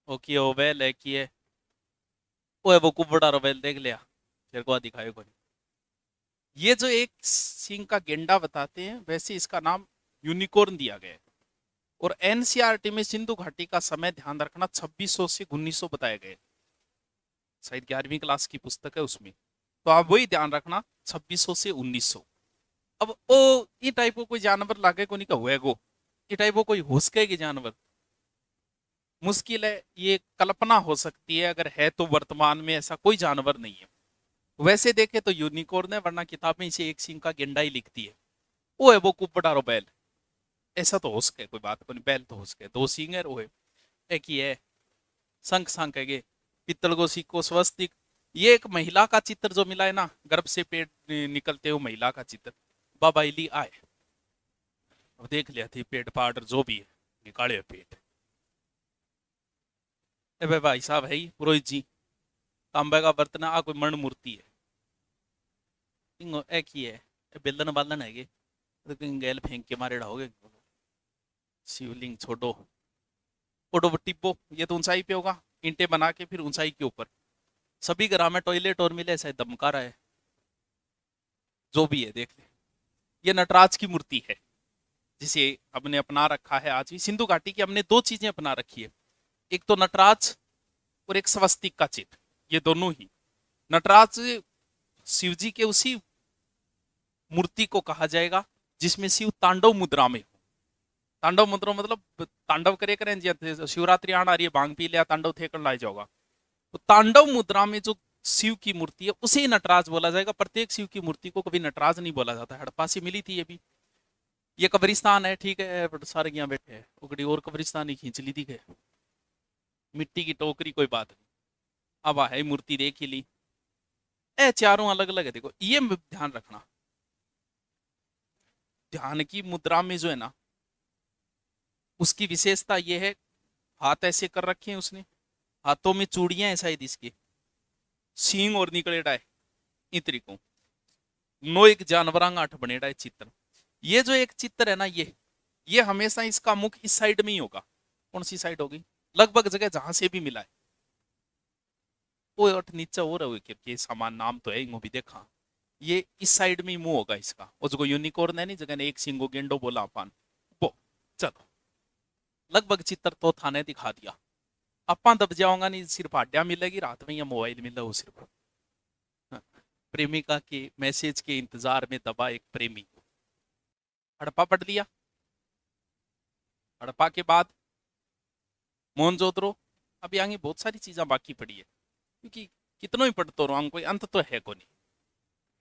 Okay ओ well है कि है। ओए वो कुबड़ा रोवेल देख लिया। तेरे को दिखाए को नहीं। ये जो एक सिंह का गेंडा बताते हैं वैसे इसका नाम यूनिकॉर्न दिया गया है। और एनसीईआरटी में सिंधु घाटी का समय ध्यान रखना 2600 से 1900 बताया गया है। शायद 11वीं क्लास की पुस्तक है उसमें। तो आप वही ध्यान रखना, 2600 से 1900। अब ओ ये टाइप को कोई जानवर लागे को नहीं कहुए को। ये टाइप को कोई हुसके की जानवर मुश्किल है। ये कल्पना हो सकती है, अगर है तो वर्तमान में ऐसा कोई जानवर नहीं है। वैसे देखे तो यूनिकॉर्न है, वरना किताब में इसे एक सिंह का गेंडा ही लिखती है। वो है वो कुपड़ा बैल। ऐसा तो हो सके, कोई बात को नहीं, बैल तो हो सके, दो सिंह है वो है। एक ही है। शंख शंख है पित्तल को सिक्को स्वस्तिक। ये एक महिला का चित्र जो मिला है ना, गर्भ से पेट निकलते हुए महिला का चित्र। बाबा इली आए। अब देख लिया थी पेट पाउडर जो भी है, निकाले पेट। ए भाई साहब है ही पुरोहित जी। तांबे का बर्तन आ कोई मण मूर्ति है। इंगो एक ही है। बेलन बालन है ये। तो कहीं गैल फेंक के मारे रहोगे। शिवलिंग छोड़ो। ओडो टिब्बो। ये तो ऊंचाई पे होगा। ईंटें बना के फिर ऊंचाई के ऊपर। सभी ग्राम में टॉयलेट और मिले शायद दमका रहा है। जो भी है देख ले। ये नटराज की मूर्ति है जिसे हमने अपना रखा है। आज भी सिंधु घाटी की हमने दो चीजें अपना रखी है। एक तो नटराज और एक स्वस्तिक का चिन्ह। ये दोनों ही। नटराज शिव जी के उसी मूर्ति को कहा जाएगा जिसमें शिव तांडव मुद्रा में। तांडव मुद्रा मतलब तांडव करे करें जी, शिवरात्रि आना रही है, भांग पी लिया, तांडव थे कर लाई जाओगा। तो तांडव मुद्रा में जो शिव की मूर्ति है उसे नटराज बोला जाएगा। प्रत्येक शिव की मूर्ति को कभी नटराज नहीं बोला जाता। हड़प्पा से मिली थी ये भी। ये कब्रिस्तान है, ठीक है, बट सारे यहाँ बैठे हैं, उगड़ी और कब्रिस्तान ही खींच ली थी के। मिट्टी की टोकरी कोई बात नहीं। अब है मूर्ति देख ही ली। ए चारों अलग अलग है, देखो ये ध्यान रखना। ध्यान की मुद्रा में जो है ना, उसकी विशेषता ये है, हाथ ऐसे कर रखे हैं उसने, हाथों में चूड़ियां हैं शायद इसकी, सींग और निकले डाय इतरी को। नो एक जानवरांग आठ बने डाय चित्र। ये जो एक चित्र है ना, ये हमेशा इसका मुख इस साइड में ही होगा। कौन सी साइड होगी? लगभग जगह जहां से भी मिला है। वो और नीचे हो रहा है क्योंकि समान नाम तो है इनको भी देखा। ये इस साइड में ही मुंह होगा इसका। और जो यूनिकॉर्न है नहीं, जगह ने एक सिंगो गेंडो बोला अपन वो। चलो लगभग चित्र तो थाने दिखा दिया। अपा दब जाऊंगा नहीं, सिर्फ आड्या मिलेगी रात में या मोबाइल मिला वो सिर्फ। हाँ, प्रेमिका के मैसेज के इंतजार में दबा एक प्रेमी। हड़प्पा पढ़ लिया। हड़प्पा के बाद मोहनजोदड़ो। अभी आगे बहुत सारी चीजें बाकी पड़ी है, क्योंकि कितनों ही पढ़ते रहो, कोई अंत तो है को नहीं।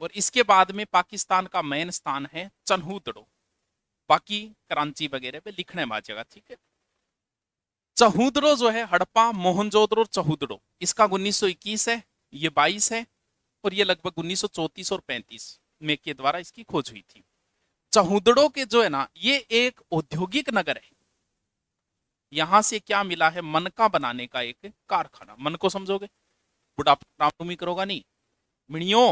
और इसके बाद में पाकिस्तान का मेन स्थान है चन्हूदड़ो। बाकी कराची वगैरह पे लिखने में आ जाएगा, ठीक है। चहुदड़ो जो है, हड़प्पा मोहनजोदड़ो चहुदड़ो, इसका 1921 है, ये 22 है। और ये लगभग 1934 और 35 में के द्वारा इसकी खोज हुई थी। चहुदड़ो के जो है ना, ये एक औद्योगिक नगर है। यहां से क्या मिला है? मनका बनाने का एक कारखाना। मन को समझोगे? बुढ़ा राम करोगा नहीं, मिणियो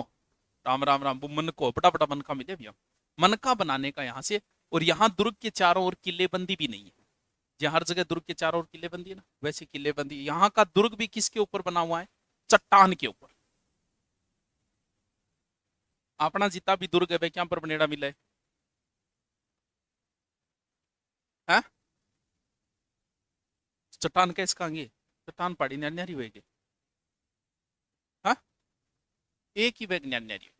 राम राम राम, वो मन को बड़ा बड़ा मन का मिले भैया। मन का बनाने का यहाँ से। और यहाँ दुर्ग के चारों ओर किलेबंदी भी नहीं है। जहाँ हर जगह दुर्ग के चारों ओर किलेबंदी है ना, वैसे किलेबंदी यहाँ का दुर्ग भी किसके ऊपर बना हुआ है? चट्टान के ऊपर। अपना जितना भी दुर्ग है भाई क्या पर बनेड़ा मिला है? हैं? चट्टान का इसका आगे चट्टान पहाड़ी न्यारी होगी। हाँ, एक ही बैग न्यारी।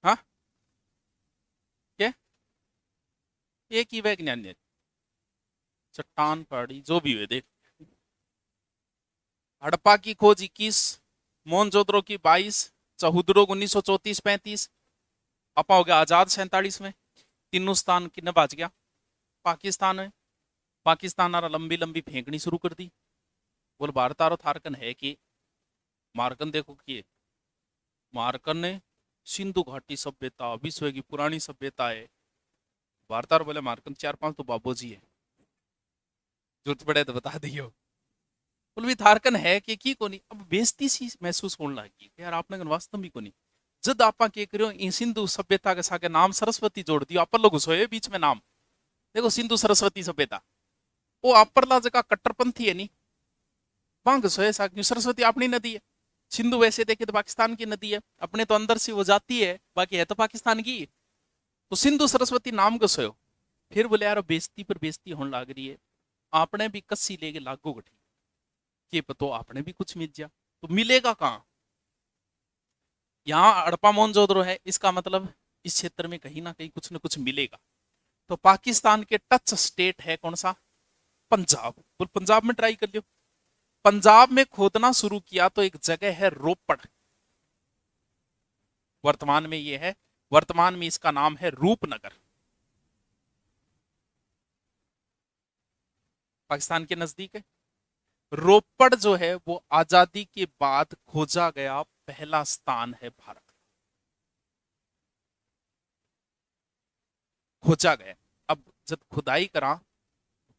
हाँ, क्या? एक ही बैग न्यारी। चट्टान पहाड़ी जो भी हुए देख। हड़प्पा की खोज 21, मोहनजोदड़ो की 22, चहुदड़ो 1934-35। अपा हो गया आजाद 47 में। तीनों स्थान किन्ने बाज गया? पाकिस्तान में। पाकिस्तान आ लंबी लंबी फेंकनी शुरू कर दी। बोल भारत आरो थारकन है कि मारकन देखो कि मारकन ने सिंधु घाटी सभ्यता विश्व की पुरानी सभ्यता है। भारत आरो बोले मारकन 4-5 तो बाबू जी है, जरूरत पड़े तो बता दियो। बोल भी थारकन है कि को नहीं। अब बेइज्जती सी महसूस होने लगी यार, आपने वास्तव में को नहीं। जद आपा के करो सिंधु सभ्यता के साथ नाम सरस्वती जोड़ दियो, आप लोग घुसोए बीच में नाम। देखो सिंधु सरस्वती सभ्यता। वो अपरला जगह कट्टरपंथी है नहीं, वहां घुसो ऐसा क्यों? सरस्वती अपनी नदी है। सिंधु वैसे देखे तो पाकिस्तान की नदी है, अपने तो अंदर से वो जाती है, बाकी है तो पाकिस्तान की। तो सिंधु सरस्वती नाम घुसो। फिर बोले यार बेइज्जती पर बेइज्जती होने लग रही है, आपने भी कस्सी लेके लागू गठी कि तो आपने भी कुछ मिल जा, तो मिलेगा कहाँ? यहाँ हड़प्पा मोहनजोदड़ो है, इसका मतलब इस क्षेत्र में कहीं ना कहीं कुछ ना कुछ मिलेगा। तो पाकिस्तान के टच स्टेट है कौन सा? पंजाब। बोल पंजाब में ट्राई कर लियो। पंजाब में खोदना शुरू किया तो एक जगह है रोपड़, वर्तमान में ये है, वर्तमान में इसका नाम है रूपनगर, पाकिस्तान के नजदीक है। रोपड़ जो है वो आजादी के बाद खोजा गया पहला स्थान है भारत, खोजा गया। अब जब खुदाई करा,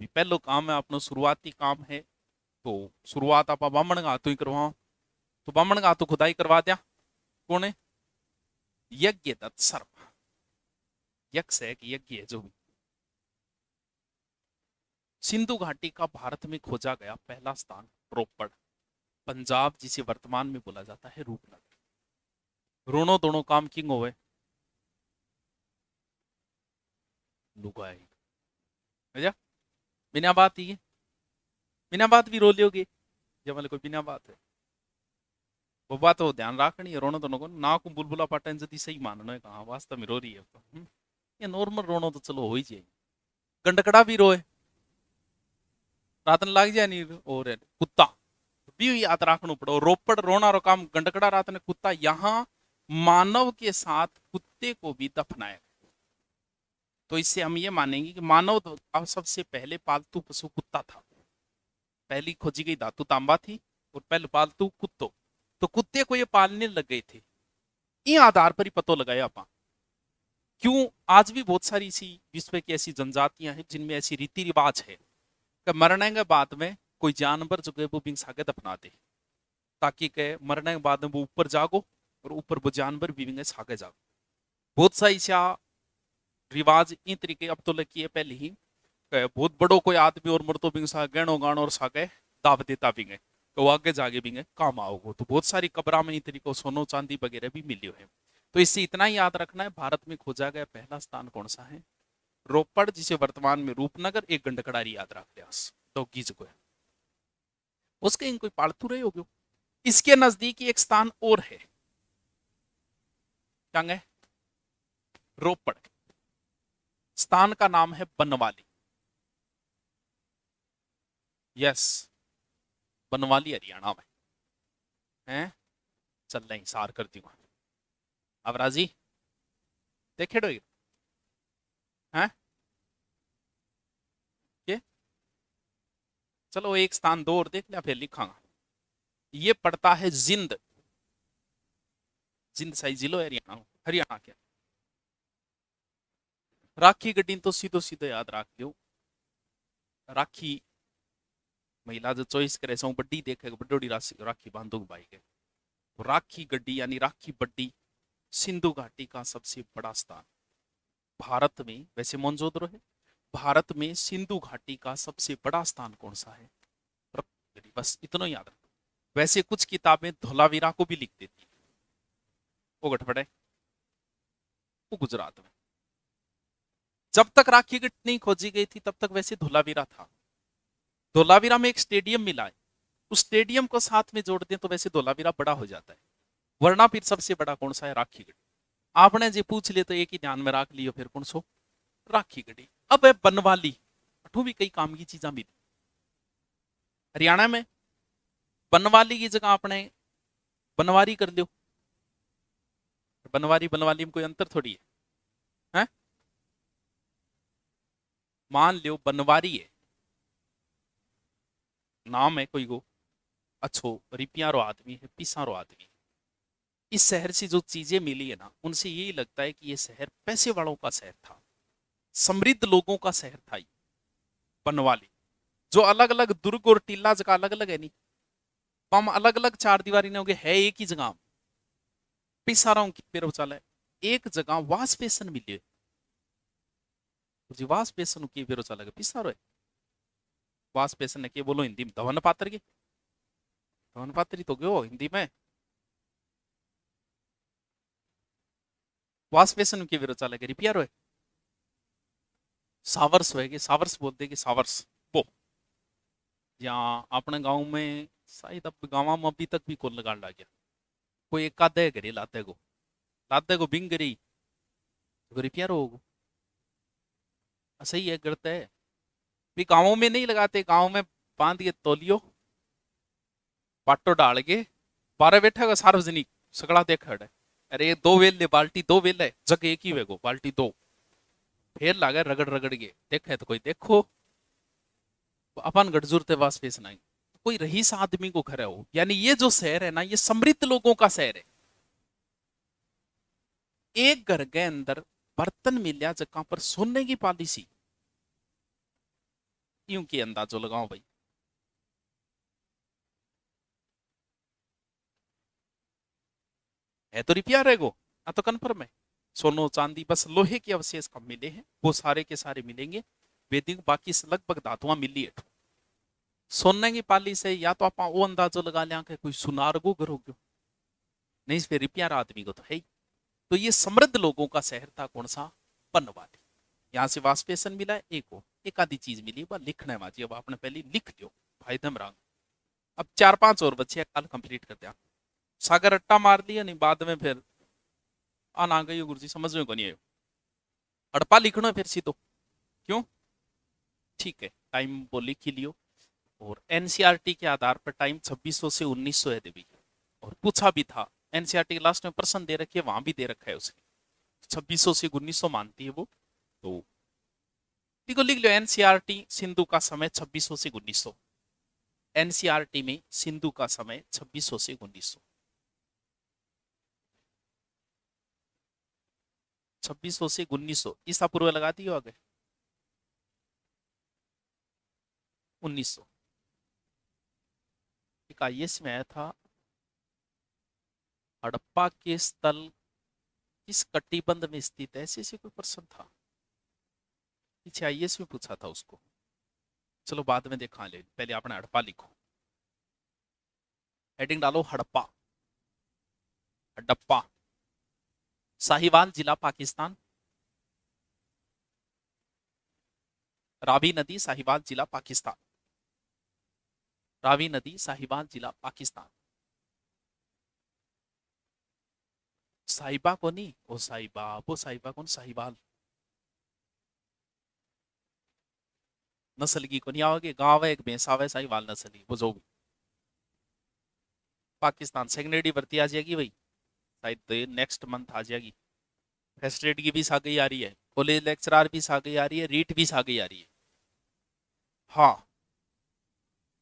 पहलो काम है अपनो शुरुआती काम है, तो शुरुआत आप बामण घातों ही करवाओ। तो बामण घातों खुदाई करवा दिया, कौन है? यज्ञ दत्त शर्मा। यक्ष है कि यज्ञ है जो भी। सिंधु घाटी का भारत में खोजा गया पहला स्थान रोपड़, पंजाब जिसे वर्तमान में बोला जाता है रूपनगर। रोनो दोनों काम किंग होवे लुगाई, समझा? बिना बात ही है, बिना बात भी रो लियोगे जब मतलब कोई बिना बात है। वो बात तो ध्यान रखनी है, रोनो दोनों को ना को बुलबुला पाटन जदी सही मानना है, कहा वास्तव में रो रही है तो ये नॉर्मल रोनो तो चलो हो ही जाए। गंडकड़ा भी रोए रातन लाग जाए नहीं, और कुत्ता भी याद रखना पड़ो। रोपड़ रोना रो काम, गंडकड़ा रात ने कुत्ता। यहाँ मानव के साथ कुत्ते को भी दफनाया। तो इससे हम ये मानेंगे कि मानव अब सबसे पहले पालतू पशु कुत्ता था, पहली खोजी गई धातु तांबा थी, और पहले पालतू कुत्तो। तो कुत्ते को ये पालने लग गए थे, इन आधार पर ही पतो लगाया आप क्यों आज भी बहुत सारी इसी विश्व की ऐसी जनजातियां हैं जिनमें ऐसी रीति रिवाज है कि मरने के बाद में कोई जानवर जो है वो बिंग सागे दफना दे, ताकि के मरने के बाद में वो ऊपर जागो और ऊपर वो जानवर भी बिंगे सागे जागो। बहुत सा ऐसा रिवाज इन तरीके अब तो लगी है पहले ही, बहुत बड़ो कोई आदमी और मर तो बिंग सा गहनो गानो और सागे दाव देता बिंगे तो आगे जाके बिंगे काम आओगे। तो बहुत सारी कब्रा में इन तरीकों सोनो चांदी वगैरह भी मिली है। तो इससे इतना ही याद रखना है, भारत में खोजा गया पहला स्थान कौन सा है? रोपड़, जिसे वर्तमान में रूपनगर, एक गंडकड़ारी याद रख लिया डॉगी को है उसके इन कोई पालतू रहे होगे। इसके नजदीक एक स्थान और है, क्या है? रोपड़, स्थान का नाम है बनवाली। यस, बनवाली हरियाणा में है। चल रही सार कर दी अब राजी देखे डो है ये। चलो एक स्थान दो और देख लिया फिर लिखांगा। ये पड़ता है जिंद, जिंद सही जिलो है हरियाणा, हरियाणा के। राखी गड्डी तो सीधो सीधो याद रख लियो, राखी महिला जो चॉइस करे सो बड्डी देखे बड़ी राखी बांधो भाई के। तो राखी गड्डी यानी राखी बड्डी सिंधु घाटी का सबसे बड़ा स्थान भारत में। वैसे मोनजोदड़ो है, भारत में सिंधु घाटी का सबसे बड़ा स्थान कौन सा है? बस इतना याद रखो। वैसे कुछ किताबें धोलावीरा को भी लिख देती है, वो गठबड़ है, वो गुजरात में। जब तक राखी गढ़ नहीं खोजी गई थी तब तक वैसे धोलावीरा था। धोलावीरा में एक स्टेडियम मिला है, उस स्टेडियम को साथ में जोड़ दें तो वैसे धोलावीरा बड़ा हो जाता है। वरना फिर सबसे बड़ा कौन सा है? राखी गढ़ी। आपने जो पूछ लिया तो एक ही ध्यान में रख लियो, फिर कौन सो? राखी गढ़ी। अब है बनवाली, अठू भी कई काम की चीजा मिली हरियाणा में। बनवाली की जगह आपने बनवारी कर लो। बनवारी बनवाली में कोई अंतर थोड़ी है? मान लो बनवारी है नाम है कोई को अच्छो रिपियारो आदमी है, पिसारो आदमी। इस शहर से जो चीजें मिली है ना, उनसे यही लगता है कि ये शहर पैसे वालों का शहर था, समृद्ध लोगों का शहर था ये बनवाली। जो अलग अलग दुर्ग और टीला जगह अलग अलग है नहीं, हम अलग अलग चार दीवारी ने हो गए है एक ही जगह पिसाराओं की पेड़ उचाला है। एक जगह वास पेशन मिले जी, वास पेशन की पेड़ उचाला पिसारो है। वासपेसन ने के बोलो हिंदी में धवन पात्र के धवन पात्र ही तो गयो हिंदी में वासपेसन के विरोध चाले रिपेयर हुए सावर्स हुए सावर्स बोलते कि सावर्स वो यहाँ अपने गांव में शायद अब गांव में अभी तक भी कौन लगा गया कोई एक आधे घरे लाते को बिंग गरी तो रिपेयर होगा सही है करते है भी गांवों में नहीं लगाते गांव में बांध के तोलियो पाटो डाल के 12 बैठा का सार्वजनिक सगड़ा देख है अरे 2 वेल बाल्टी 2 वेल है जग एक ही वेगो बाल्टी 2 फिर लागे रगड़ रगड़ के देखे तो कोई देखो अपन गठजूरते वास पेश नहीं कोई रईस आदमी को खड़ा हो यानी ये जो शहर है ना ये समृद्ध लोगों का शहर है एक घर के अंदर बर्तन मिलिया जगह पर सोने की पॉलिसी यूं की अंदाजो लगाओ भाई है तो रिपिया रहेगो तो कन्फर्म है सोनो चांदी बस लोहे के अवशेष कम मिले हैं वो सारे के सारे मिलेंगे वेदिक बाकी लगभग धातुआं मिली है सोने की पाली से या तो आप वो अंदाजो लगा लिया कि कोई सुनार को करो क्यों नहीं इस पे रिपियार आदमी को तो है ही तो ये समृद्ध लोगों का शहर था कौन सा पन्नवाली यहाँ से वासपेसन मिला एक आधी चीज मिली वह लिखना है अब आपने पहले लिख लियो भाई धमरांग अब 4-5 और बच्चे कल कंप्लीट कर दिया सागर अट्टा मार लिया नहीं बाद में फिर आना गई गुरु जी समझ में को नहीं आयो अड़पा लिखना है फिर सीधो क्यों ठीक है टाइम वो लिख ही लियो और एनसीईआरटी के आधार पर टाइम 2600 से 1900 है देवी और पूछा भी था एनसीईआरटी के लास्ट में प्रश्न दे रखे वहां भी दे रखा है उसके 2600 से 1900 मानती है वो तो देखो लिख लो एनसीईआरटी सिंधु का समय 2600 से 1900 एनसीईआरटी में सिंधु का समय 2600 से 1900 2600 से 1900 ईसा पूर्व लगा दियो आगे 1900 एक आईएएस में आया था हड़प्पा के स्थल किस कटिबंध में स्थित है ऐसे कोई प्रश्न था पीछे आईएएस में पूछा था उसको चलो बाद में देखा ले पहले आपने हड़प्पा लिखो हेडिंग डालो हड़प्पा हड़प्पा साहिवाल जिला पाकिस्तान रावी नदी साहिवाल जिला पाकिस्तान रावी नदी साहिवाल जिला पाकिस्तान साहिबा को नहीं वो साहिबा कौन साहिवाल नस्ल की को नहीं आओगे गांव है एक भैंसा है साहिवाल नस्ल की वो जो भी पाकिस्तान सेकेंडरी भर्ती आ जाएगी भाई शायद नेक्स्ट मंथ आ जाएगी फर्स्ट ग्रेड की भी आ गई आ रही है कॉलेज लेक्चरर भी आ गई आ रही है रीट भी आ गई आ रही है हाँ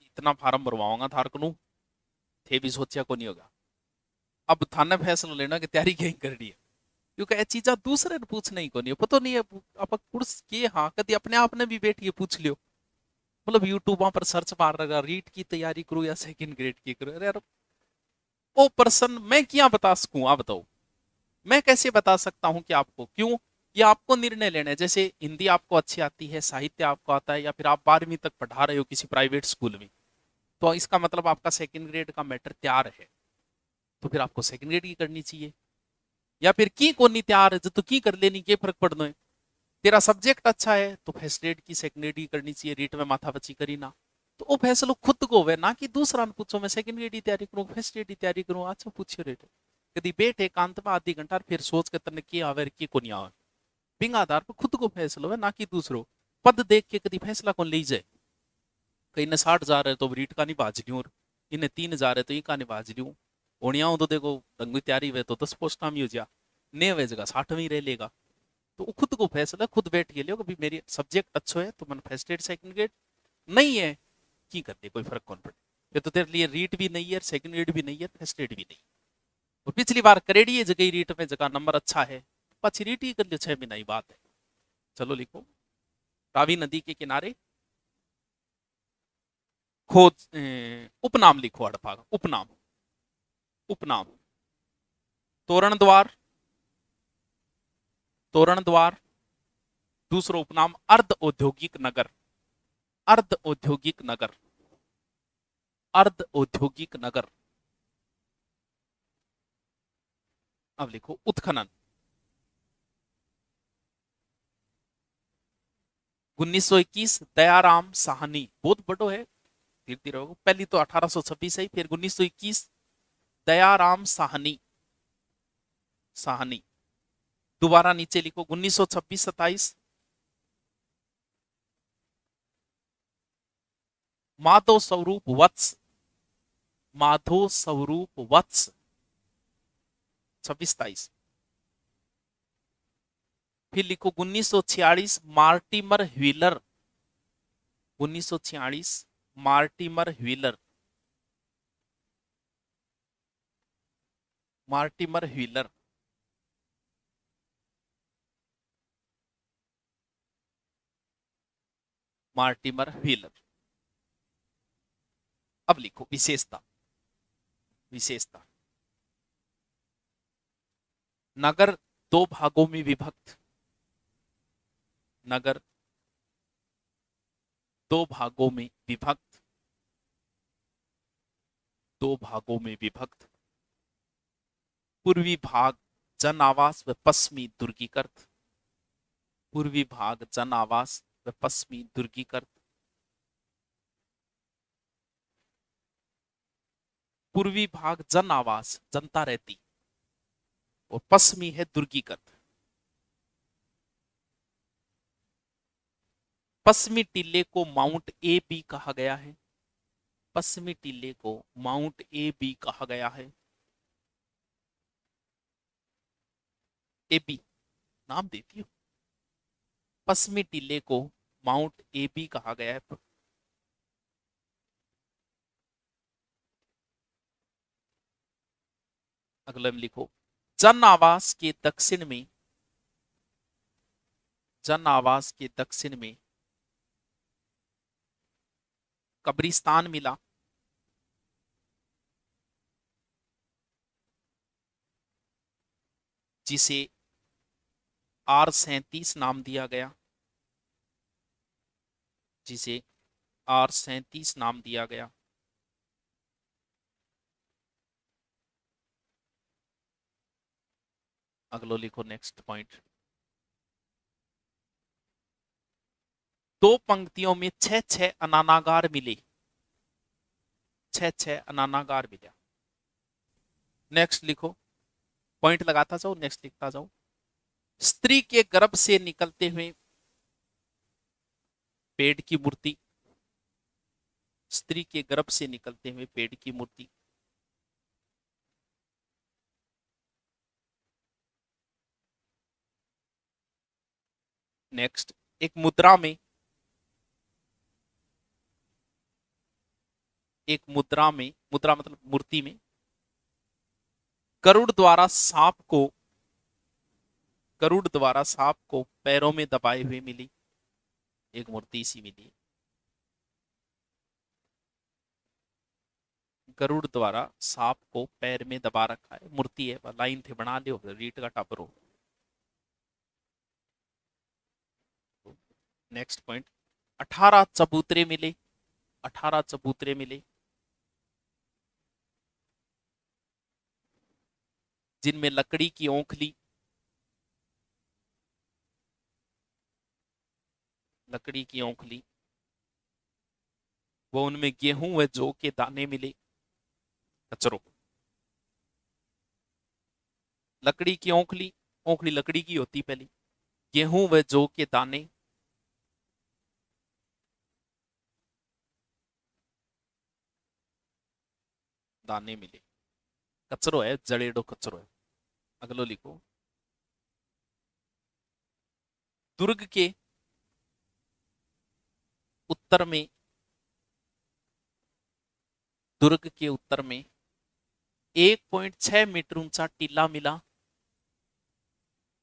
इतना फार्म भरवाऊंगा थारकनू थे भी सोचा को नहीं होगा अब थाने फैसला लेना कि तैयारी कहीं करनी है क्योंकि ये चीजा दूसरे ने पूछना ही को नहीं पता नहीं है आप कुर्स के हाँ कभी अपने आप ने भी बैठ के पूछ लियो मतलब यूट्यूब पर सर्च मार रहा रीट की तैयारी करूँ या सेकंड ग्रेड की करूँ अरे यार वो पर्सन मैं क्या बता सकूं आप बताओ मैं कैसे बता सकता हूं कि आपको क्यों ये आपको निर्णय लेना है जैसे हिंदी आपको अच्छी आती है साहित्य आपको आता है या फिर आप 12वीं तक पढ़ा रहे हो किसी प्राइवेट स्कूल में तो इसका मतलब आपका सेकंड ग्रेड का मैटर तैयार है तो फिर आपको सेकंड ग्रेड की करनी चाहिए या फिर की कौन नहीं तैयार है जो तो की कर लेनी के फर्क पड़ना है तेरा सब्जेक्ट अच्छा है तो फर्स्ट ग्रेड की सेकंड ग्रेड की करनी चाहिए रीट में माथा बची करी ना तो वो फैसलो खुद को हुए ना कि दूसरा ने पूछो मैं सेकंड ग्रेड की तैयारी करूँ फर्स्ट ग्रेड की तैयारी करूँ अच्छा पूछियो रेट कभी बैठ एकांत में आधी घंटा फिर सोच के तने की आवे की को नहीं आवे बिंग आधार पर खुद को फैसलो है ना कि दूसरों पद देख के कभी फैसला कौन ले जाए कहीं ने 60 जा रहे तो रीट का नहीं बाज लियो और इन्हें 3 जा रहे तो इनका नहीं बाज लियो ओणिया तो देखो दंगी तैयारी हुए तो 10 पोस्ट काम ही हो जा ने वे जगह 60 में ही रह लेगा तो वो खुद को फैसला खुद बैठ के लियो कभी मेरी सब्जेक्ट अच्छो है तो मैंने फर्स्ट ग्रेड सेकंड ग्रेड नहीं है की कर दे कोई फर्क कौन पड़े ये तो तेरे लिए रीट भी नहीं है सेकंड ग्रेड भी नहीं है फर्स्ट ग्रेड भी नहीं और पिछली बार करेडी है जगह रीट में जगह नंबर अच्छा है पची रीट ही कर लियो 6 महीना ही बात है चलो लिखो रावी नदी के किनारे खोज उपनाम लिखो हड़प्पा का उपनाम उपनाम तोरण द्वार दूसरा उपनाम अर्ध औद्योगिक नगर अर्ध औद्योगिक नगर, अर्ध औद्योगिक नगर। अब लिखो उत्खनन। 1921 दयाराम साहनी, बहुत बड़ो है, धीरे धीरे होगा। पहली तो 1826 है, फिर 1921 दयाराम साहनी, साहनी। दोबारा नीचे लिखो 1926-27 माधव स्वरूप वत्स, माधव स्वरूप वत्स 26-27। फिर लिखो 1946 Mortimer wheeler, 1946 Mortimer wheeler, Mortimer wheeler. Mortimer wheeler. अब लिखो विशेषता, विशेषता। नगर दो भागों में विभक्त, नगर दो भागों में विभक्त, दो भागों में विभक्त। पूर्वी भाग जन आवास व पश्चिमी दुर्गीकृत, पूर्वी भाग जन आवास व पश्चिमी दुर्गीकृत। पूर्वी भाग जन आवास, जनता रहती, और पश्चिमी है दुर्गीकृत। पश्चिमी टीले को माउंट ए बी कहा गया है, पश्चिमी टीले को माउंट ए बी कहा गया है। ए बी नाम देती हूँ, पश्चिमी टीले को माउंट ए बी कहा गया है। अगले में लिखो जन आवास के दक्षिण में, जन आवास के दक्षिण में कब्रिस्तान मिला, जिसे R37 नाम दिया गया, जिसे R37 नाम दिया गया। अगलो लिखो नेक्स्ट पॉइंट। दो पंक्तियों में छह छह अनानागार मिले, छह छह अनानागार मिला। नेक्स्ट लिखो, पॉइंट लगाता जाओ, नेक्स्ट लिखता जाओ। स्त्री के गर्भ से निकलते हुए पेड़ की मूर्ति, स्त्री के गर्भ से निकलते हुए पेड़ की मूर्ति। नेक्स्ट, एक मुद्रा में, एक मुद्रा में, मुद्रा मतलब मूर्ति में गरुड़ द्वारा सांप को, गरुड़ द्वारा सांप को पैरों में दबाए हुए मिली, एक मूर्ति सी मिली। गरुड़ द्वारा सांप को पैर में दबा रखा है, मूर्ति है, लाइन थे बना लियो, रीट का टापरो। नेक्स्ट पॉइंट, 18 चबूतरे मिले, 18 चबूतरे मिले, जिनमें लकड़ी की ओंखली, लकड़ी की ओंखली, वो उनमें गेहूं व जौ के दाने मिले। कचरो, लकड़ी की ओंखली, ओंखली लकड़ी की होती पहली, गेहूं व जौ के दाने, दाने मिले। कचरो है, जड़ेडो कचरो है। अगलो लिखो, दुर्ग के उत्तर में, दुर्ग के उत्तर में 1.6 मीटर ऊंचा टीला मिला,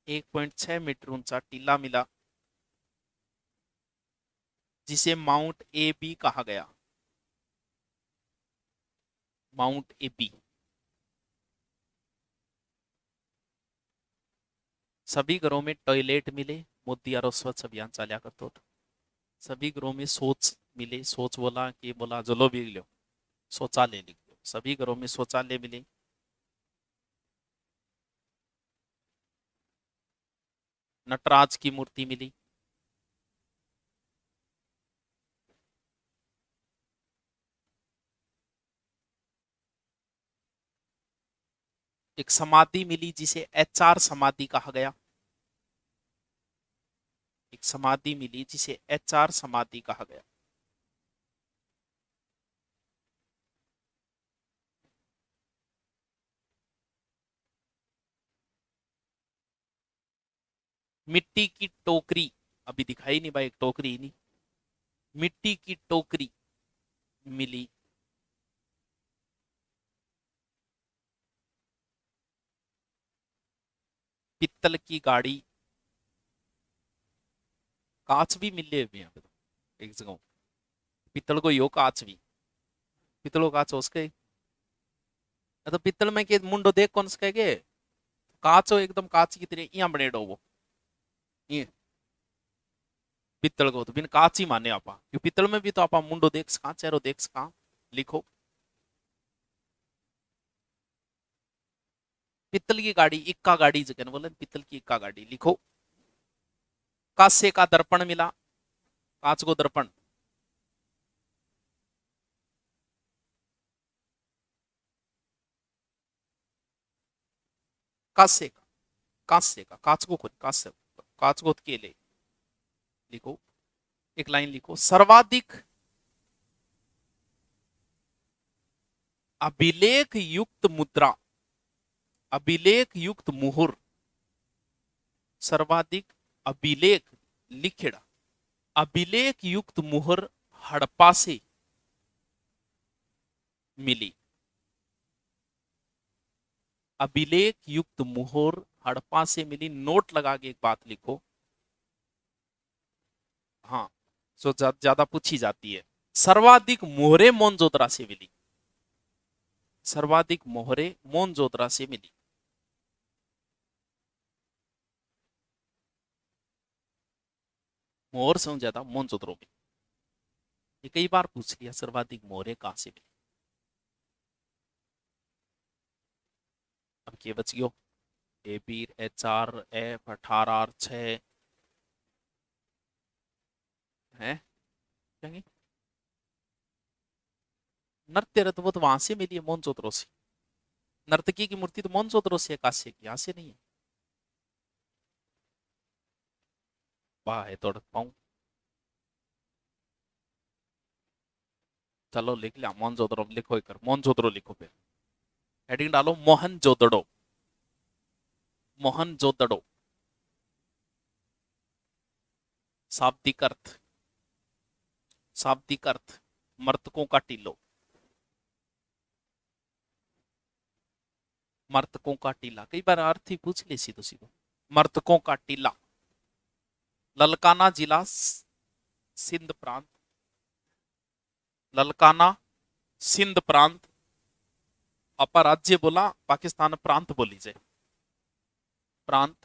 1.6 मीटर ऊंचा टीला मिला, जिसे माउंट ए बी कहा गया, माउंट ए बी। सभी घरों में टॉयलेट मिले, मोदी आरो स्वच्छ अभियान चालिया करतो। सभी घरों में शौच मिले, सोच बोला कि बोला जो लो भी लो, शौचालय लिख दो, सभी घरों में शौचालय मिले। नटराज की मूर्ति मिली। एक समाधि मिली जिसे एचआर समाधि कहा गया। एक समाधि मिली जिसे एचआर समाधि कहा गया। मिट्टी की टोकरी, अभी दिखाई नहीं भाई, एक टोकरी नहीं, मिट्टी की टोकरी मिली। पित्तल की गाड़ी, कांच भी मिले अभी यहाँ पे तो एक जगह। पित्तल को यो कांच भी, पित्तलो कांच उसके, तो पित्तल में के मुंडो देख कौन सा कहे, कांच हो एकदम, कांच की तरह यहाँ बनेडो वो, ये पित्तल को तो बिन कांच ही माने आपा, क्यों पित्तल में भी तो आपा मुंडो देख सका, चेहरो देख सका। लिखो पित्तल की गाड़ी, इक्का गाड़ी जगह बोले, पित्तल की इक्का गाड़ी लिखो। कांसे का दर्पण मिला, कांच को दर्पण। कांसे का, कांसे का, कांच को खुद कांस्य, कांच को केले लिखो। एक लाइन लिखो, सर्वाधिक अभिलेख युक्त मुद्रा, अभिलेख युक्त मुहूर, सर्वाधिक अभिलेख लिखेड़ा, अभिलेख युक्त मुहर हड़प्पा से मिली। अभिलेख युक्त मुहर हड़प्पा से मिली, नोट लगा के एक बात लिखो। हाँ, जो ज्यादा पूछी जाती है। सर्वाधिक मोहरे मोनजोदड़ा से मिली, सर्वाधिक मोहरे मोनजोदड़ा से मिली। मोहर से ज्यादा मोनजोदड़ो में, ये कई बार पूछ लिया, सर्वाधिक मोहरे कहां से मिली। अब के बच गयो, ए बीर एच आर एफ 18 6 है क्या, नृत्य रथ वो तो वहां से मिली है, मोनजोदड़ो से। नर्तकी की मूर्ति तो मोनजोदड़ो से, काश्य की, यहाँ से नहीं है। वाह है तो पाऊं, चलो लिख लिया मोहनजोदड़ो, लिखो एक मोहनजोदड़ो लिखो, फिर हेडिंग डालो मोहनजोदड़ो, मोहनजोदड़ो। शाब्दिक अर्थ, शाब्दिक अर्थ मर्तकों का टीलो, मर्तकों का टीला, कई बार अर्थ ही पूछ ले सीधो सीधो। मर्तकों का टीला, ललकाना जिला सिंध प्रांत, ललकाना सिंध प्रांत, अपा राज्य बोला पाकिस्तान, प्रांत बोली जाए, प्रांत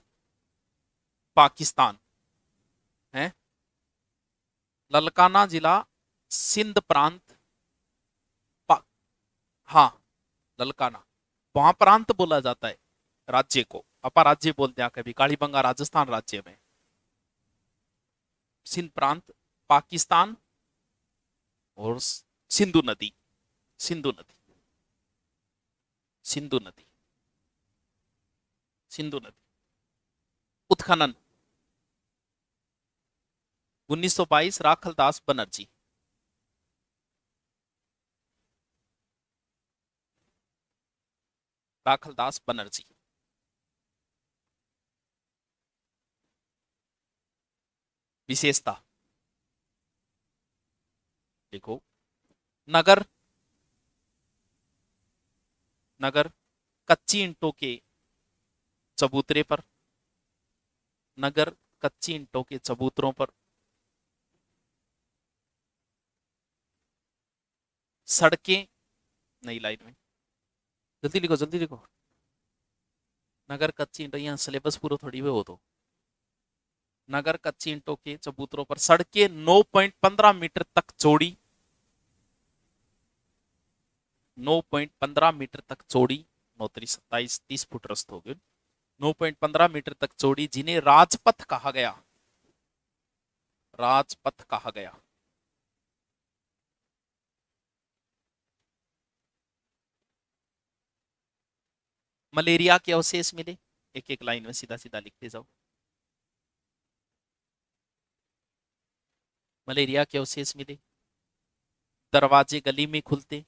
पाकिस्तान है। ललकाना जिला सिंध प्रांत, हाँ ललकाना, वहां प्रांत बोला जाता है राज्य को, अपा राज्य बोलते हैं कभी, कालीबंगा राजस्थान राज्य में, सिंध प्रांत पाकिस्तान, और सिंधु नदी, सिंधु नदी, सिंधु नदी, सिंधु नदी। उत्खनन 1922, राखलदास बनर्जी। राखलदास बनर्जी। विशेषता देखो, नगर, नगर कच्ची ईंटों के चबूतरे पर, नगर कच्ची ईंटों के चबूतरों पर। सड़कें, नई लाइन में, जल्दी लिखो जल्दी लिखो। नगर कच्ची ईंटों, यहाँ सिलेबस पूरा थोड़ी हुए हो तो, नगर कच्ची ईंटों के चबूतरों पर, सड़कें 9.15 मीटर तक चौड़ी, 9.15 मीटर तक चौड़ी, 9×3 = 27, 30 फुट रस्त हो गए, 9.15 मीटर तक चौड़ी, जिन्हें राजपथ कहा गया, राजपथ कहा गया। मलेरिया के अवशेष मिले, एक एक लाइन में सीधा सीधा लिखते जाओ। मलेरिया के अवशेष मिले, दरवाजे गली में खुलते,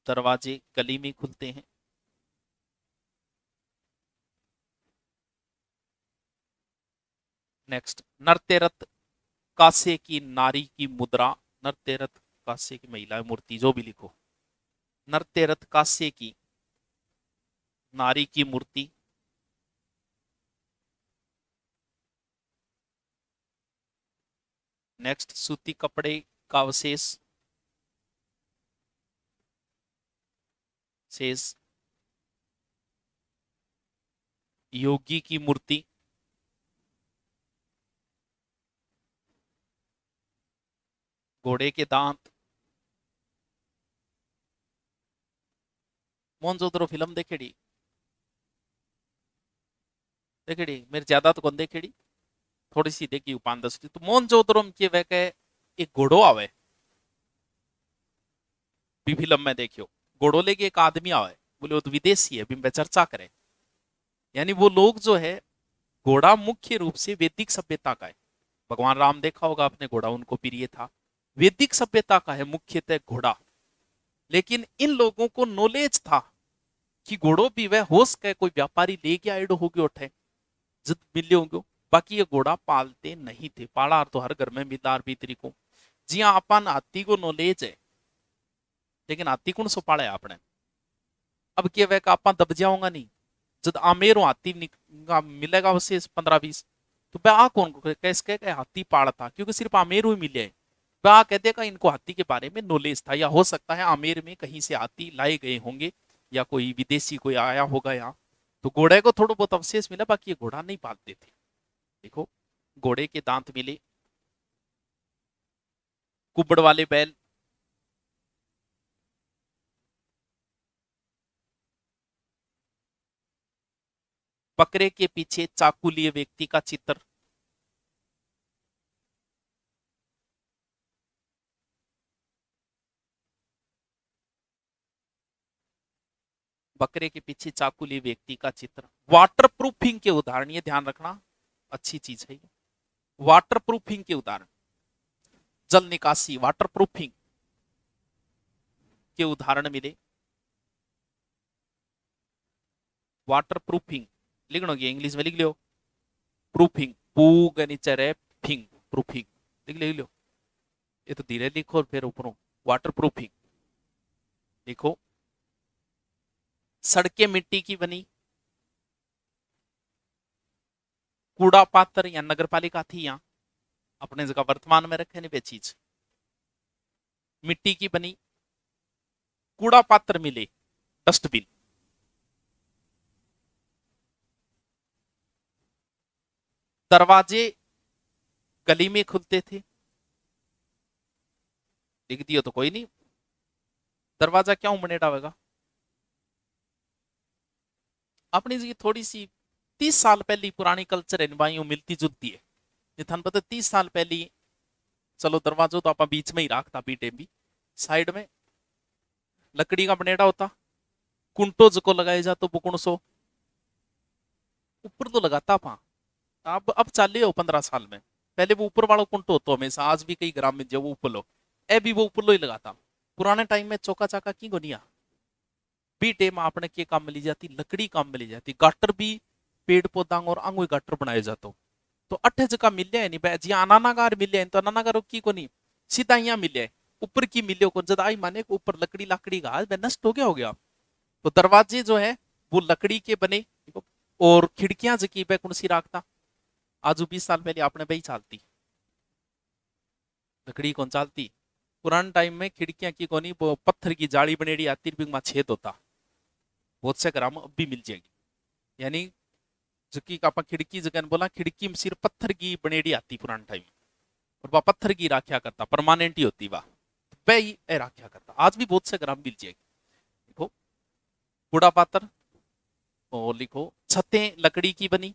दरवाजे गली में खुलते हैं। नेक्स्ट, नृत्यरत कांसे की नारी की मुद्रा, नृत्यरत कांसे की महिला मूर्ति, जो भी लिखो, नृत्यरत कांसे की नारी की मूर्ति। नेक्स्ट, सूती कपड़े का अवशेष, शेष, योगी की मूर्ति, घोड़े के दांत। मोहनजोदड़ो फिल्म देखेड़ी, देखेड़ी मेरे ज्यादा तो कौन देखेड़ी, थोड़ी सी देखी 5-10। तो मोहनजोदड़ो में वह के एक घोड़ो आवे, भी फिल्म में देखियो, घोड़ो लेके एक आदमी आवे, बोले वो तो विदेशी है, भी चर्चा करे। यानी वो लोग जो है, घोड़ा मुख्य रूप से वैदिक सभ्यता का है। भगवान राम देखा होगा आपने, घोड़ा उनको प्रिय था, वैदिक सभ्यता का है मुख्यतः घोड़ा। लेकिन इन लोगों को नॉलेज था कि घोड़ो भी वह हो सके कोई व्यापारी ले गया एडो हो गयो उठे जब मिले होंगे। बाकी ये घोड़ा पालते नहीं थे, पाला तो हर घर में मिलदार भीतरी को। जी हाँ, अपन हाथी को नॉलेज है, लेकिन हाथी कौन सो पाले आपने। अब क्या वह आप दब जाऊंगा नहीं, जब आमेरो हाथी मिलेगा उसे 15-20, तो वह आ कौन कैसे कह हाथी पाड़ता, क्योंकि सिर्फ आमेर ही मिले है। वह आ कहते का इनको हाथी के बारे में नॉलेज था, या हो सकता है आमेर में कहीं से हाथी लाए गए होंगे, या कोई विदेशी कोई आया होगा यहाँ, तो घोड़े को थोड़ा बहुत अवशेष मिला, बाकी ये घोड़ा नहीं पालते थे। देखो, घोड़े के दांत मिले, कुबड़ वाले बैल, बकरे के पीछे चाकू लिए व्यक्ति का चित्र, बकरे के पीछे चाकू लिए व्यक्ति का चित्र। वाटर प्रूफिंग के उदाहरण, ये ध्यान रखना, अच्छी चीज है। वाटर प्रूफिंग के उदाहरण, जल निकासी, वाटर प्रूफिंग के उदाहरण मिले। वाटर प्रूफिंग लिखना, इंग्लिश में लिख लो, प्रूफिंग, पू के नीचे रे फिंग, प्रूफिंग लिख लो। ये तो धीरे लिखो, फिर ऊपरों वाटर प्रूफिंग लिखो। सड़कें मिट्टी की बनी, कूड़ा पात्र या नगर पालिका थी यहाँ, अपने जगह वर्तमान में रखे नहीं वे चीज, मिट्टी की बनी, कूड़ा पात्र मिले, डस्टबिन। दरवाजे गली में खुलते थे, लिख दियो तो कोई नहीं, दरवाजा क्या बनेड़ा होगा। अपनी जी थोड़ी सी 30 साल पहली पुरानी कल्चर है, मिलती जुलती है। ये थान पता 30 साल पहली, चलो दरवाजो तो आप बीच में ही रखता, बीटे भी साइड में लकड़ी का बनेड़ा होता, कुंटो जको लगाया जा तो बुकुण सो ऊपर तो लगाता पा। अब चाले हो 15 साल में, पहले वो ऊपर वाला कुंटो तो हमेशा, आज भी कई ग्राम में जो वो ऊपर लो, ए भी वो ऊपर लो ही लगाता। पुराने टाइम में चौका चाका की गोनिया बी टेम आपने के काम में ली जाती, लकड़ी काम में ली जाती, गाटर भी पेड़ पौधा और आंगू गाटर बनाए जाते। तो अठे जगह मिल जाए नहीं जी, अनानागार मिल जाए तो अनानागार की को नहीं, सीधा यहाँ मिल जाए, ऊपर की मिले को जद आई माने ऊपर लकड़ी लाकड़ी का नष्ट हो गया। तो दरवाजे जो है वो लकड़ी के बने, और खिड़कियां जकी पे कौन सी राखता, आज 20 साल पहले आपने भाई चालती लकड़ी कौन चालती। पुराने टाइम में खिड़कियां की कोनी, वो पत्थर की जाली बनेड़ी आती, छेद होता, बहुत से ग्राम अब भी मिल जाएगी। यानी जबकि आपा खिड़की जगह बोला खिड़की में सिर्फ पत्थर की बनेड़ी आती पुराने टाइम में, और वह पत्थर की राख्या करता, परमानेंट ही होती वह, वह ही राख्या करता। आज भी बहुत से ग्राम मिल जाएगी। देखो कूड़ा पात्र, और लिखो छतें लकड़ी की बनी,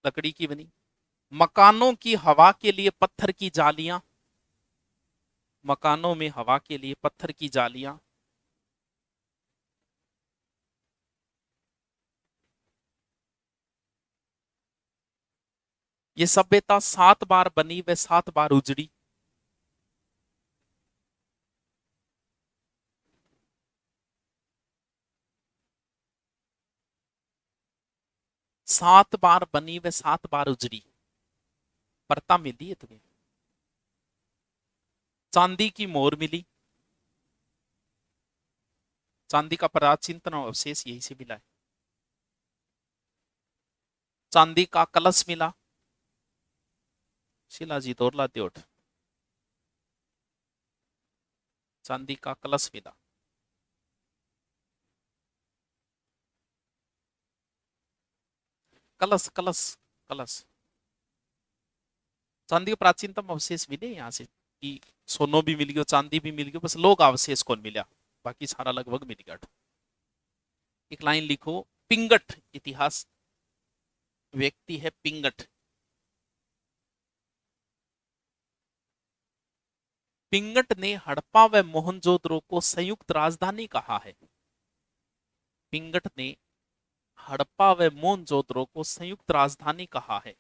लकड़ी की बनी। मकानों की हवा के लिए पत्थर की जालियां, मकानों में हवा के लिए पत्थर की जालियां। ये सभ्यता 7 बार बनी व 7 बार उजड़ी। 7 बार बनी व 7 बार उजड़ी, परता मिली है तुम्हें। चांदी की मोर मिली, चांदी का प्राचीनतम अवशेष यही से मिला है। चांदी का कलश मिला, शिलाजी तोरला त्योट, चांदी का कलश मिला। कलश कलश कलश, चांदी का प्राचीनतम अवशेष मिले यहाँ से, कि सोनो भी मिल गयो, चांदी भी मिल गयो, बस लोग अवशेष कौन मिला, बाकी सारा लगभग मिल गया। एक लाइन लिखो, पिंगट इतिहास व्यक्ति है पिंगट। पिंगट ने हड़प्पा व मोहनजोदड़ो को संयुक्त राजधानी कहा है। पिंगट ने हड़प्पा व मोहनजोदड़ो को संयुक्त राजधानी कहा है।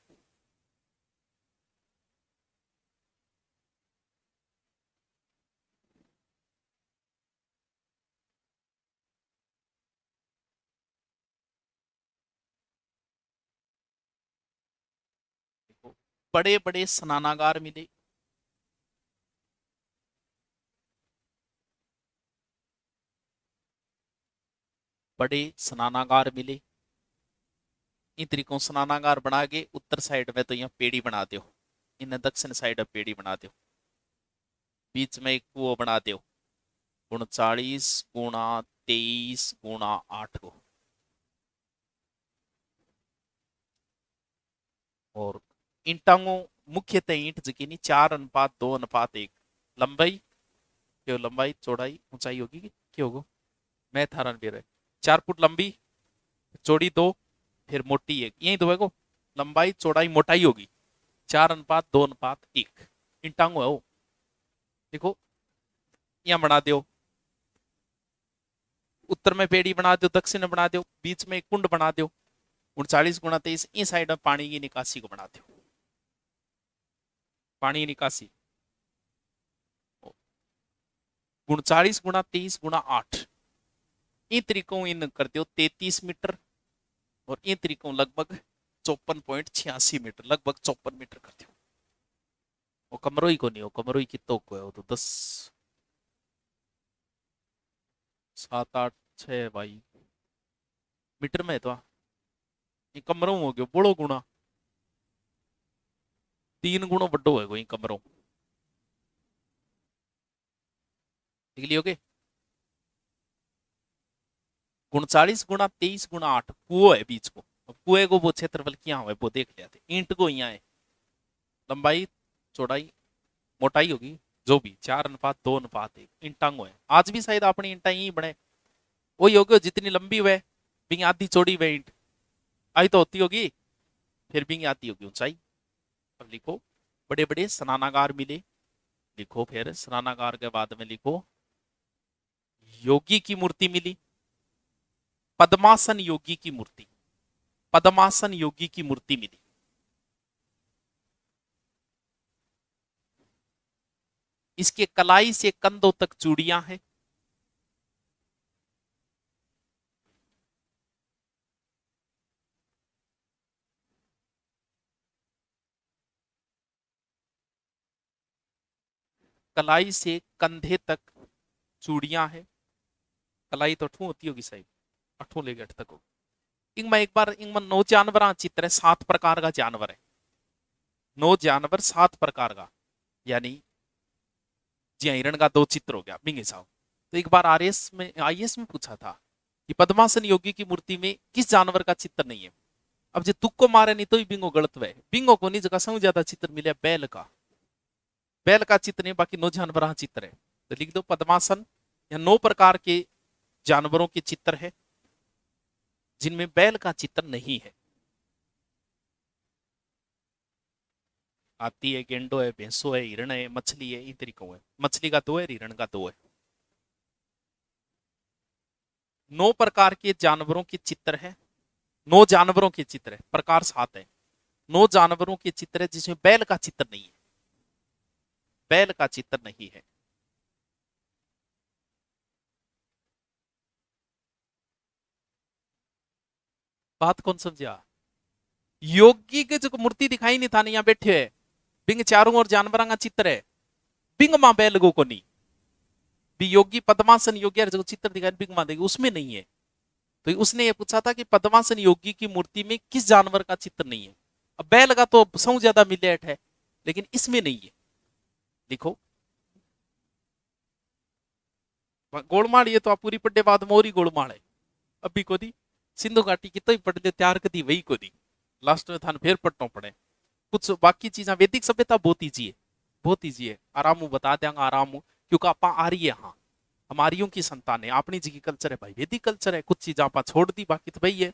बड़े बड़े स्नानागार मिले, बड़े स्नानागार मिले। इन तरीकों स्नानागार बना के उत्तर साइड में तो यहाँ पेड़ी बना दो, इन दक्षिण साइड पेड़ी बना दो, बीच में एक कुओं बना दो, 39 × 23 × 8 को। और ईंटांगो मुख्यतः ईंट जकीनी 4:2:1, लंबाई क्यों, लंबाई चौड़ाई ऊंचाई होगी क्यों होगा, मैं थारा भी रहे 4 फुट लंबी, चौड़ी 2, फिर मोटी 1, यही दो है को, लंबाई चौड़ाई मोटाई होगी 4:2:1। ईंटांगो है वो। देखो यहाँ बना दो, उत्तर में पेड़ी बना दो, दक्षिण में बना दो, बीच में एक कुंड बना दो, 39 × 23 इस साइड में पानी की निकासी को बना दो, पानी की निकासी 39 × 23 × 8। इन तरीकों इन करते हो 33 मीटर, और इन तरीकों लगभग 54.86 मीटर, लगभग 54 मीटर करते हो। वो कमरो ही को नहीं हो, कमरो ही कितो को है वो तो 10 7 8 6 भाई मीटर में है तो ये कमरों हो गयो बड़ो गुणा, 3 गुणो बड़ो है कोई कमरों, निकली होगे। 39 × 23 × 8 कुओं है बीच को, कुएं को वो क्षेत्रफल क्या हुआ है वो देख लिया थे। ईंट को यहाँ है, लंबाई चौड़ाई मोटाई होगी जो भी 4:2:1। ईंटांगो है, आज भी शायद अपनी ईंटा यही बने, वही होगी जितनी लंबी हुए भी आधी चौड़ी हुए ईंट आई तो होती होगी, फिर भी आती होगी ऊंचाई। अब लिखो बड़े बड़े स्नानागार मिले, लिखो फिर स्नानागार के बाद में लिखो योगी की मूर्ति मिली, पद्मासन योगी की मूर्ति, पद्मासन योगी की मूर्ति मिली। इसके कलाई से कंधों तक चूड़ियां हैं, कलाई से कंधे तक चूड़ियां हैं। कलाई तो अठू होती होगी साहब, अठू लेके अठ तक होगी। इनमें एक बार इनमें 9 जानवर चित्र है, 7 प्रकार का जानवर है, 9 जानवर 7 प्रकार का, यानी जी हाँ, हिरण का 2 चित्र हो गया बिंग हिसाब। तो एक बार आरएस में आईएएस में पूछा था कि पद्मासन योगी की मूर्ति में किस जानवर का चित्र नहीं है। अब जो तुक्को मारे नहीं तो ही बिंगो गलत हुआ है। बिंगो को नहीं जगह सबसे ज्यादा चित्र मिले बैल का। बैल का चित्र नहीं, बाकी 9 जानवर का चित्र है। तो लिख दो पद्मासन या 9 प्रकार के जानवरों के चित्र है जिनमें बैल का चित्र नहीं है। हाथी है, गेंडो है, भैंसो है, हिरण है, मछली है, इन तरीकों है। मछली का 2 है, हिरण का 2 है। 9 प्रकार के जानवरों के चित्र है। 9 जानवरों के चित्र है, प्रकार 7 है। 9 जानवरों के चित्र है जिसमें बैल का चित्र नहीं है। बैल का चित्र नहीं है। बात कौन समझा? योगी के जो मूर्ति दिखाई नहीं था ना, यहाँ बैठे है बिंग चारों ओर जानवरों का चित्र है। बिंग मां बैल गो को नहीं भी योगी पद्मासन योगी जो चित्र दिखाई बिंग मां देगी उसमें नहीं है। तो उसने ये पूछा था कि पद्मासन योगी की मूर्ति में किस जानवर का चित्र नहीं है। अब बैल का तो सौ ज्यादा मिलेट है लेकिन इसमें नहीं है। लिखो गोलमाल, ये तो आप पूरी पढ़ने बाद मोरी गोलमाल है। अभी को दी सिंधु घाटी की तो ही पढ़ ले तैयार कदी वही को दी। लास्ट में थान फिर पढ़ना पड़े। कुछ बाकी चीजें वैदिक सभ्यता बहुत ईजी है, बहुत ईजी है। आराम बता देंगे आराम, क्योंकि आप आ रही है। हाँ, हमारियों की संतान है, अपनी जी की कल्चर है भाई, वैदिक कल्चर है। कुछ चीज आप छोड़ दी बाकी तो भाई है,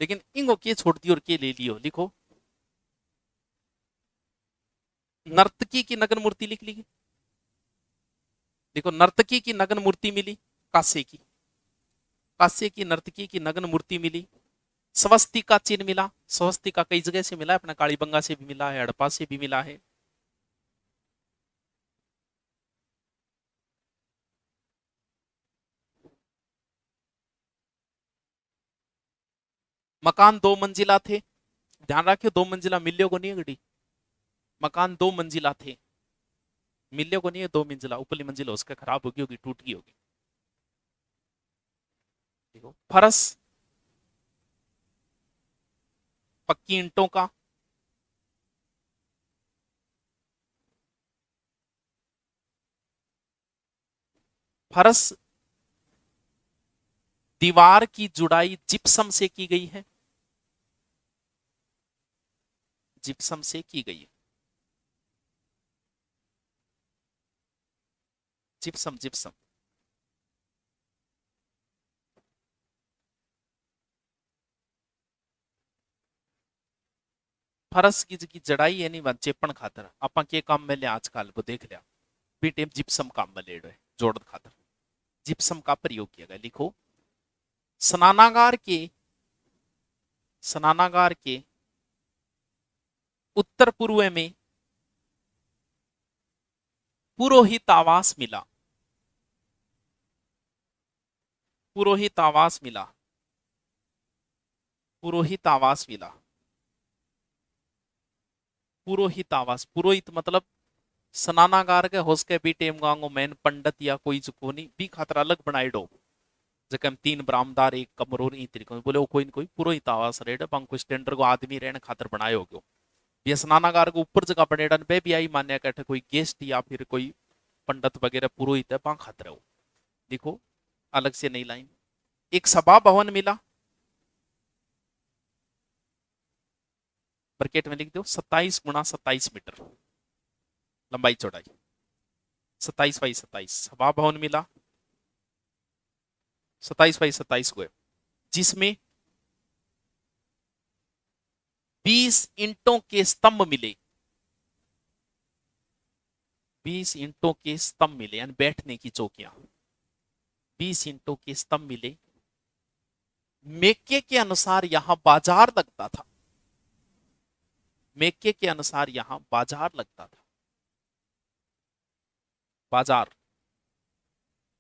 लेकिन इनको के छोड़ दी और के ले लियो। लिखो नर्तकी की नग्न मूर्ति लिख ली। देखो नर्तकी की नग्न मूर्ति मिली कांसे की, कांसे की नर्तकी की नग्न मूर्ति मिली। स्वस्तिका चिन्ह मिला, स्वस्तिका कई जगह से मिला है, अपना कालीबंगा से भी मिला है, हड़प्पा से भी मिला है। मकान 2 मंजिला थे। ध्यान रखियो 2 मंजिला मिलियो को नहीं गड़ी। मकान 2 मंजिला थे, मिलियो को नहीं है 2 मंजिला। ऊपरली मंजिल उसका खराब होगी होगी, टूट गई होगी। देखो फरस पक्की ईंटों का, फरस दीवार की जुड़ाई जिप्सम से की गई है, जिप्सम से की गई है। Gypsum gypsum. फरस की जड़ाई है नहीं चेपण खातर आप के काम में ले आजकल वो देख लिया बी टेम जिप्सम काम में ले रहे जोड़ खातर जिप्सम का प्रयोग किया गया। लिखो स्नानागार के, स्नानागार के उत्तर पूर्व में पुरोहित आवास मिला, पुरोहित आवास मिला, पुरोहित आवास मिला। पुरोहित आवास, पुरोहित मतलब स्नानागार के होस के भी टेम गांगो मैन पंडित या कोई चुको नहीं भी खातर अलग बनाए डो जब हम 3 बरामदार एक कमरो नहीं तरीको बोले वो कोई कोई पुरोहित आवास रेड पंख स्टैंडर को आदमी रहने खातर बनाए हो गयो। ये स्नानागार को ऊपर जगह बनेड़ा पे भी आई मान्या कहते कोई गेस्ट या फिर कोई पंडित वगैरह पुरोहित है पा खातर हो। देखो अलग से नई लाइन। एक सभा भवन मिला, ब्रैकेट में लिख दो 27 गुणा 27 मीटर लंबाई चौड़ाई, 27 बाई 27 सभा भवन मिला, 27 बाई 27 को है, जिसमें 20 ईंटों के स्तंभ मिले, 20 ईंटों के स्तंभ मिले यानी बैठने की चौकियां, 20 ईंटों के स्तंभ मिले। मेके के अनुसार यहां बाजार लगता था, मेके के अनुसार यहां बाजार लगता था। बाजार,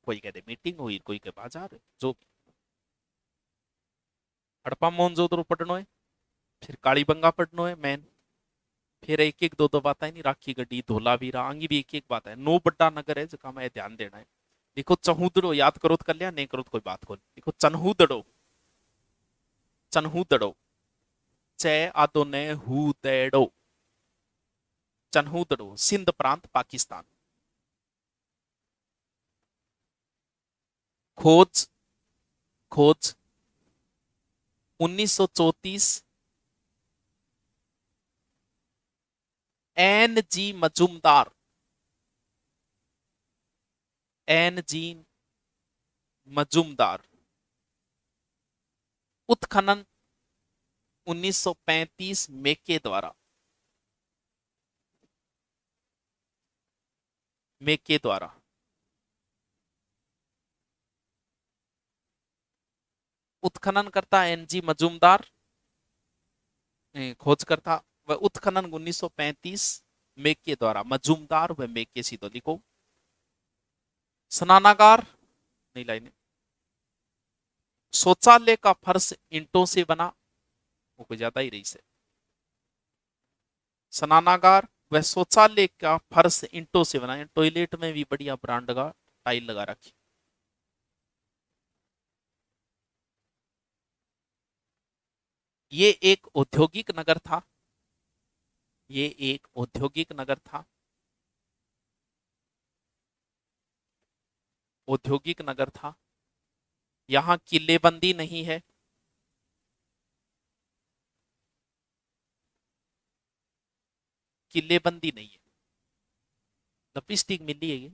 कोई कहते मीटिंग हुई, कोई के बाजार जो हड़प्पा मोहनजोदड़ो पढ़नो है, फिर कालीबंगा पढ़नो है मैन, फिर एक एक दो दो बात है नहीं राखी गड्डी धोलावीरा आंगी भी एक एक बात है। 9 बड़ा नगर है जका मैं ध्यान देना है। देखो चहुदड़ो याद करो तो कर लिया, नहीं करो तो कोई बात को। देखो चन्हूदड़ो, चन्हूदड़ो चे आदो ने हु देड़ो, चन्हूदड़ो सिंध प्रांत पाकिस्तान। खोज खोज 1934 N G Majumdar, N G Majumdar. उत्खनन 1935 मेके द्वारा, मेके द्वारा। उत्खनन करता एन जी मजूमदार, खोजकर्ता व उत्खनन 1935 मेके द्वारा, मजूमदार व मेके सीधो लिखो। स्नानागार नहीं लाइने। शौचालय का फर्श ईंटों से बना, वो कुछ ज्यादा ही रही से। स्नानागार व शौचालय का फर्श ईंटों से बना, टॉयलेट में भी बढ़िया ब्रांड का टाइल लगा रखी। ये एक औद्योगिक नगर था, ये एक औद्योगिक नगर था, औद्योगिक नगर था। यहां किलेबंदी नहीं है, किलेबंदी नहीं है। लिपस्टिक मिली है ये,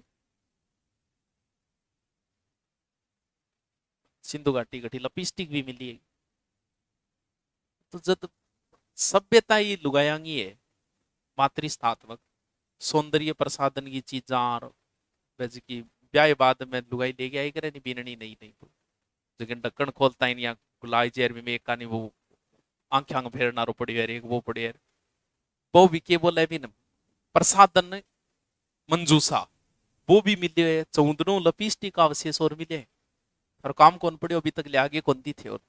सिंधु घाटी घटी लिपस्टिक भी मिली है। तो जब सभ्यता ही लुगायांगी है, मातृस्थात्मक सौंदर्य प्रसाधन की चीजा, वैसे की ब्याह बाद में लुगाई ले गया करे नहीं बीननी नहीं नहीं तो लेकिन ढक्कन खोलता ही नहीं, गुलाई चेयर में एक का नहीं वो आंख आंख फेरना रो पड़ी है, एक वो पड़ी है, वो भी के बोला भी ना प्रसाधन मंजूसा वो भी मिले है, चौदनों लिपस्टिक का अवशेष और मिले। और काम कौन पड़े अभी तक ले आगे कौन दी थे और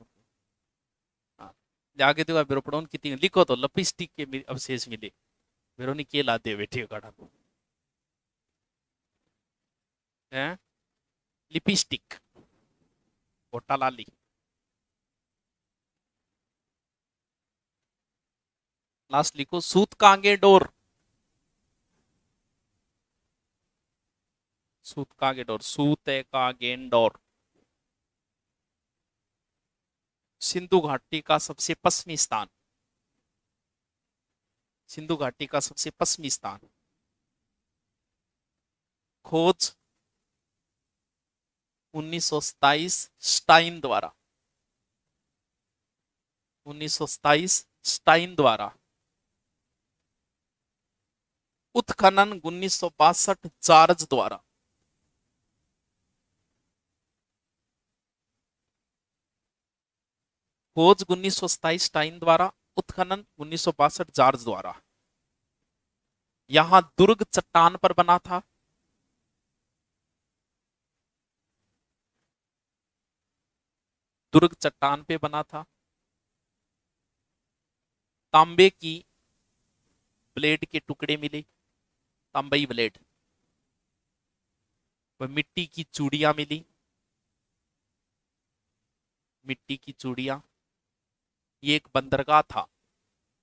ले आगे तो बेरो पड़ो कितनी लिखो तो लिपस्टिक के अवशेष मिले, बेरो ने के लाते बैठे गाड़ा हैं लिपस्टिक गोटा लाली। लास्ट लिखो सूत कांगे डोर, सूत कांगे डोर, सूत कागेंडोर। सिंधु घाटी का सबसे पश्चिमी स्थान, सिंधु घाटी का सबसे पश्चिमी स्थान। खोज 1927 स्टाइन द्वारा, 1927 स्टाइन द्वारा। उत्खनन 1962 जॉर्ज द्वारा, खोज 1927 स्टाइन द्वारा, उत्खनन 1962 जॉर्ज द्वारा। यहां दुर्ग चट्टान पर बना था, दुर्ग चट्टान पे बना था। तांबे की ब्लेड के टुकड़े मिले, तांबई ब्लेड व मिट्टी की चूड़ियां मिली, मिट्टी की चूड़ियां। ये एक बंदरगाह था,